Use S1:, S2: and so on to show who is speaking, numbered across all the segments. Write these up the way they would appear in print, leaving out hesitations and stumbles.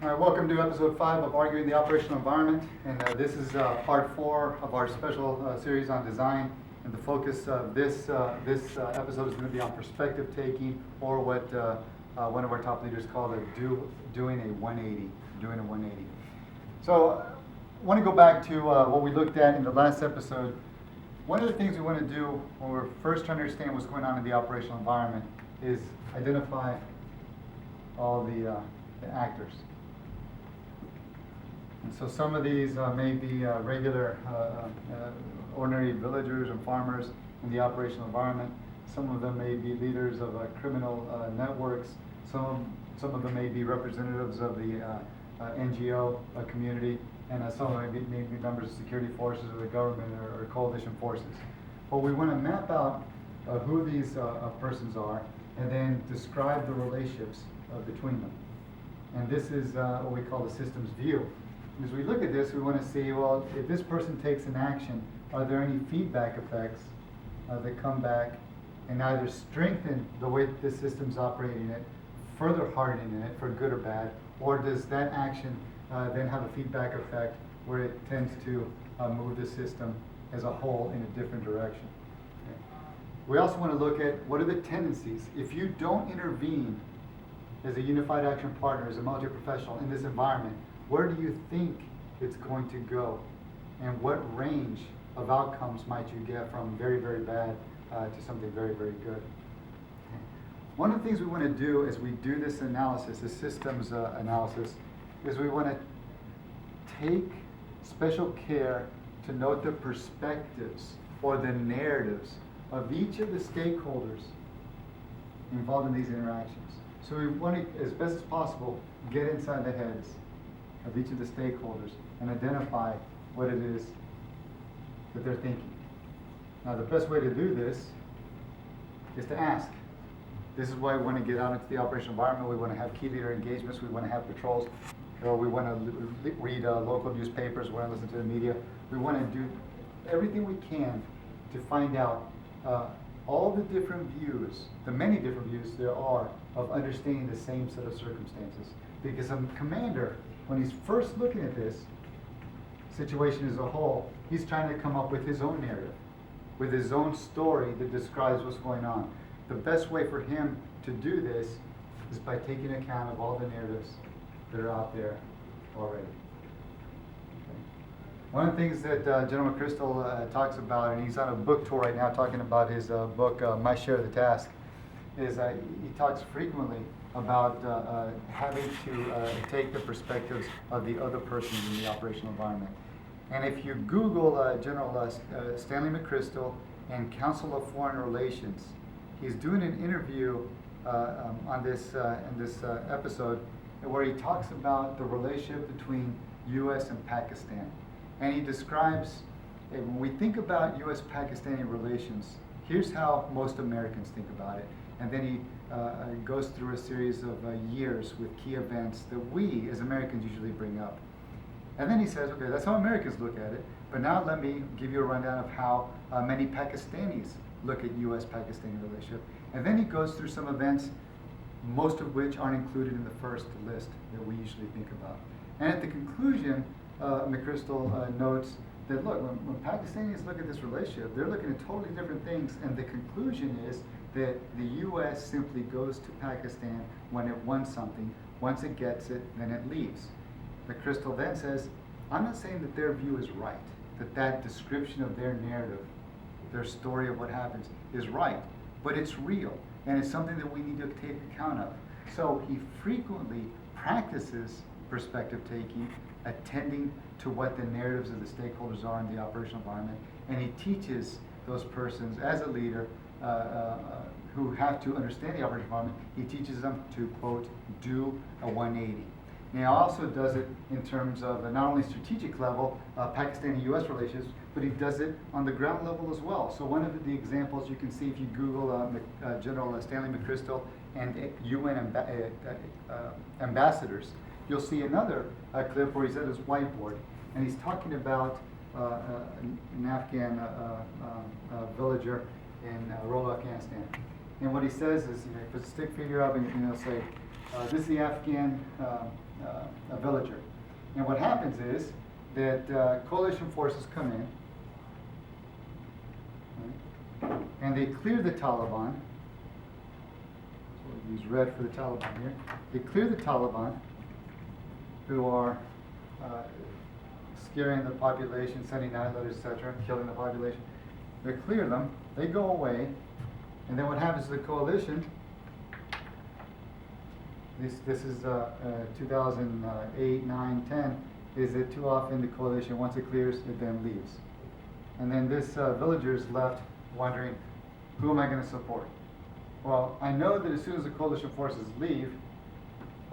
S1: All right, welcome to episode 5 of Arguing the Operational Environment, and this is part 4 of our special series on design. And the focus of this episode is going to be on perspective taking, or what one of our top leaders called doing a 180. Doing a 180. So I want to go back to what we looked at in the last episode. One of the things we want to do when we're first trying to understand what's going on in the operational environment is identify all the actors. And so some of these may be regular, ordinary villagers and farmers in the operational environment. Some of them may be leaders of criminal networks. Some of them may be representatives of the NGO community, and some of them may be members of security forces or the government or coalition forces. But we want to map out who these persons are, and then describe the relationships between them. And this is what we call the systems view. As we look at this, we want to see, well, if this person takes an action, are there any feedback effects that come back and either strengthen the way that the system's operating it, further hardening it for good or bad, or does that action then have a feedback effect where it tends to move the system as a whole in a different direction? Okay. We also want to look at what are the tendencies. If you don't intervene as a unified action partner, as a military professional in this environment, where do you think it's going to go? And what range of outcomes might you get from very, very bad to something very, very good? Okay. One of the things we want to do as we do this analysis, this systems analysis, is we want to take special care to note the perspectives or the narratives of each of the stakeholders involved in these interactions. So we want to, as best as possible, get inside the heads of each of the stakeholders and identify what it is that they're thinking. Now, the best way to do this is to ask. This is why we want to get out into the operational environment. We want to have key leader engagements. We want to have patrols. We want to read local newspapers. We want to listen to the media. We want to do everything we can to find out all the different views, the many different views there are of understanding the same set of circumstances. Because a commander, when he's first looking at this situation as a whole, he's trying to come up with his own narrative, with his own story that describes what's going on. The best way for him to do this is by taking account of all the narratives that are out there already. Okay. One of the things that General McChrystal talks about, and he's on a book tour right now talking about his book, My Share of the Task, is he talks frequently about having to take the perspectives of the other persons in the operational environment. And if you Google General Stanley McChrystal and Council of Foreign Relations, he's doing an interview on this in this episode where he talks about the relationship between U.S. and Pakistan. And he describes, when we think about U.S.-Pakistani relations, here's how most Americans think about it. And then he goes through a series of years with key events that we, as Americans, usually bring up. And then he says, okay, that's how Americans look at it, but now let me give you a rundown of how many Pakistanis look at U.S.-Pakistani relationship. And then he goes through some events, most of which aren't included in the first list that we usually think about. And at the conclusion, McChrystal notes that, look, when Pakistanis look at this relationship, they're looking at totally different things, and the conclusion is that the U.S. simply goes to Pakistan when it wants something. Once it gets it, then it leaves. McChrystal then says, I'm not saying that their view is right, that description of their narrative, their story of what happens, is right, but it's real, and it's something that we need to take account of. So he frequently practices perspective taking, attending to what the narratives of the stakeholders are in the operational environment, and he teaches those persons as a leader who have to understand the operational environment, he teaches them to, quote, do a 180. Now, he also does it in terms of not only strategic level, Pakistani-U.S. relations, but he does it on the ground level as well. So one of the examples you can see if you Google General Stanley McChrystal and UN ambassadors, you'll see another clip where he's at his whiteboard, and he's talking about an Afghan villager in rural Afghanistan. And what he says is, he puts a stick figure up and he'll say, This is the Afghan villager. And what happens is that coalition forces come in, right, and they clear the Taliban. So we'll use red for the Taliban here. They clear the Taliban, who are scaring the population, sending night letters, etc., killing the population. They clear them, they go away, and then what happens to the coalition? This is 2008, 9, 10, is that too often the coalition, once it clears, it then leaves. And then this villager is left wondering, who am I going to support? Well, I know that as soon as the coalition forces leave,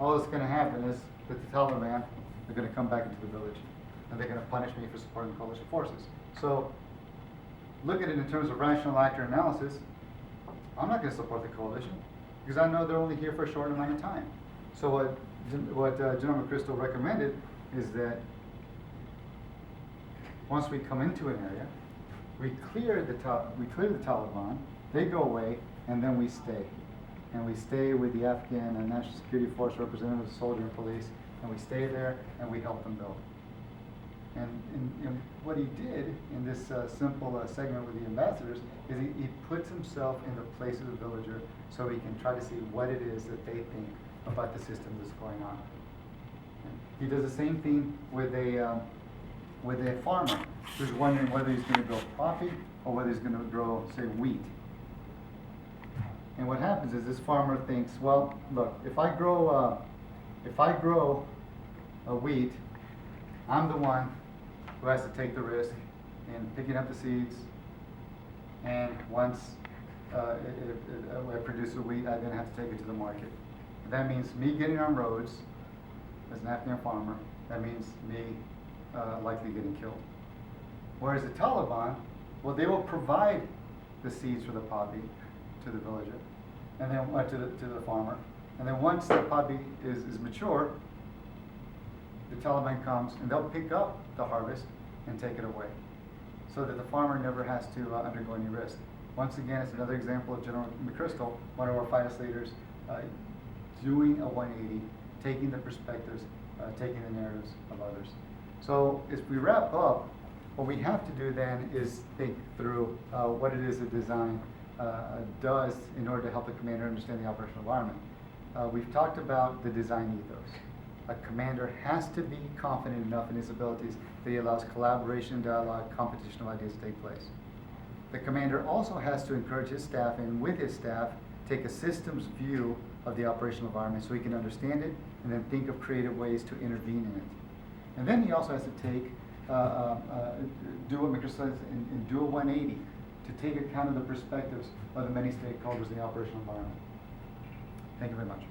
S1: all that's going to happen is that the Taliban are going to come back into the village, and they're going to punish me for supporting the coalition forces. So, look at it in terms of rational actor analysis. I'm not going to support the coalition because I know they're only here for a short amount of time. So what General McChrystal recommended is that once we come into an area, we clear the Taliban, they go away, and then we stay. And we stay with the Afghan National Security Force representatives, soldier and police, and we stay there and we help them build. And what he did in this simple segment with the ambassadors is he puts himself in the place of the villager so he can try to see what it is that they think about the system that's going on. He does the same thing with a farmer who's wondering whether he's going to grow coffee or whether he's going to grow, say, wheat. And what happens is this farmer thinks, well, look, if I grow a wheat, I'm the one who has to take the risk in picking up the seeds, and once I produce a wheat, I then have to take it to the market. And that means me getting on roads as an Afghan farmer. That means me likely getting killed. Whereas the Taliban, well, they will provide the seeds for the poppy to the villager, and then to the farmer. And then once the poppy is mature, the Taliban comes and they'll pick up the harvest and take it away, so that the farmer never has to undergo any risk. Once again, it's another example of General McChrystal, one of our finest leaders, doing a 180, taking the perspectives, taking the narratives of others. So as we wrap up, what we have to do then is think through what it is that design does in order to help the commander understand the operational environment. We've talked about the design ethos. A commander has to be confident enough in his abilities that he allows collaboration, dialogue, competition of ideas to take place. The commander also has to encourage his staff, and with his staff, take a systems view of the operational environment so he can understand it and then think of creative ways to intervene in it. And then he also has to take, do what McChrystal says, and do a 180 to take account of the perspectives of the many stakeholders in the operational environment. Thank you very much.